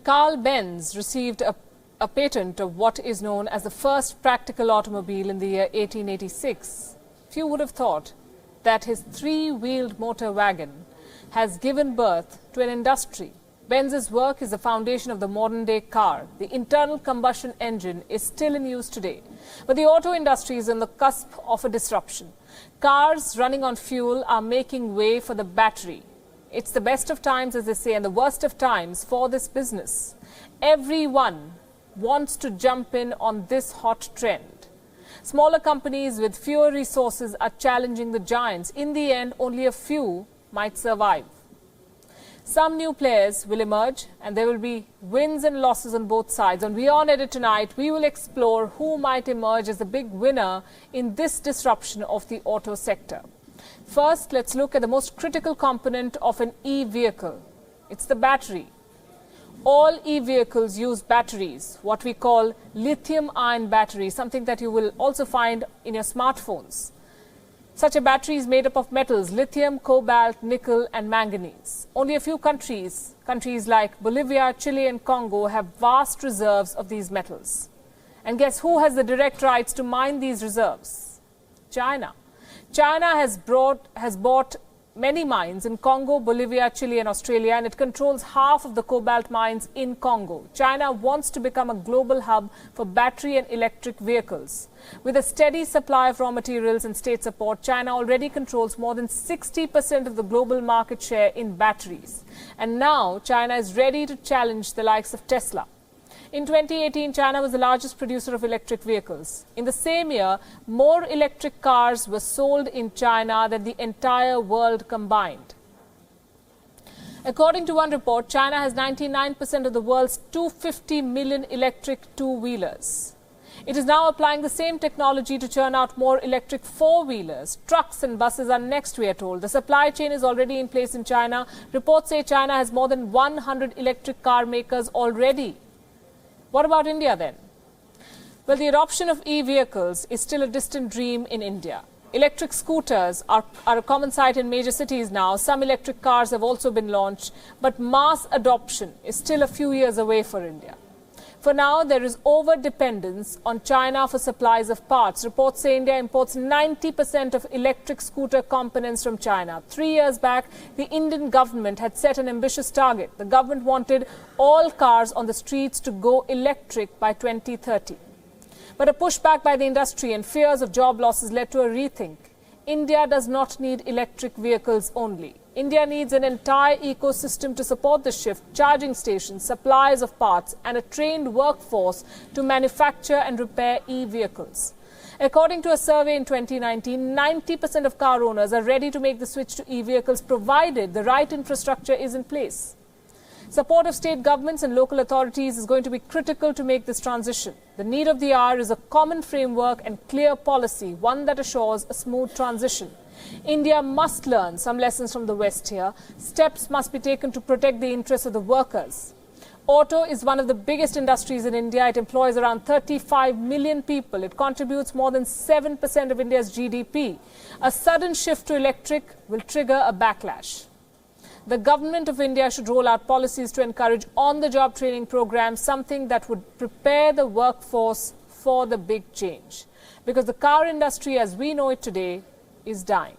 Carl Benz received a patent of what is known as the first practical automobile in the year 1886. Few would have thought that his three-wheeled motor wagon has given birth to an industry. Benz's work is the foundation of the modern-day car. The internal combustion engine is still in use today. But the auto industry is on the cusp of a disruption. Cars running on fuel are making way for the battery. It's the best of times, as they say, and the worst of times for this business. Everyone wants to jump in on this hot trend. Smaller companies with fewer resources are challenging the giants. In the end, only a few might survive. Some new players will emerge, and there will be wins and losses on both sides. On WION Edit tonight, we will explore who might emerge as the big winner in this disruption of the auto sector. First, let's look at the most critical component of an e-vehicle. It's the battery. All e-vehicles use batteries, what we call lithium-ion batteries, something that you will also find in your smartphones. Such a battery is made up of metals: lithium, cobalt, nickel and manganese. Only a few countries like Bolivia, Chile and Congo have vast reserves of these metals. And guess who has the direct rights to mine these reserves? China. China has bought many mines in Congo, Bolivia, Chile and Australia, and it controls half of the cobalt mines in Congo. China wants to become a global hub for battery and electric vehicles. With a steady supply of raw materials and state support, China already controls more than 60% of the global market share in batteries. And now China is ready to challenge the likes of Tesla. In 2018, China was the largest producer of electric vehicles. In the same year, more electric cars were sold in China than the entire world combined. According to one report, China has 99% of the world's 250 million electric two-wheelers. It is now applying the same technology to churn out more electric four-wheelers. Trucks and buses are next, we are told. The supply chain is already in place in China. Reports say China has more than 100 electric car makers already. What about India then? Well, the adoption of e-vehicles is still a distant dream in India. Electric scooters are a common sight in major cities now. Some electric cars have also been launched, but mass adoption is still a few years away for India. For now, there is over-dependence on China for supplies of parts. Reports say India imports 90% of electric scooter components from China. 3 years back, the Indian government had set an ambitious target. The government wanted all cars on the streets to go electric by 2030. But a pushback by the industry and fears of job losses led to a rethink. India does not need electric vehicles only. India needs an entire ecosystem to support the shift: charging stations, supplies of parts and a trained workforce to manufacture and repair e-vehicles. According to a survey in 2019, 90% of car owners are ready to make the switch to e-vehicles provided the right infrastructure is in place. Support of state governments and local authorities is going to be critical to make this transition. The need of the hour is a common framework and clear policy, one that assures a smooth transition. India must learn some lessons from the West here. Steps must be taken to protect the interests of the workers. Auto is one of the biggest industries in India. It employs around 35 million people. It contributes more than 7% of India's GDP. A sudden shift to electric will trigger a backlash. The government of India should roll out policies to encourage on-the-job training programs, something that would prepare the workforce for the big change. Because the car industry as we know it today is dying.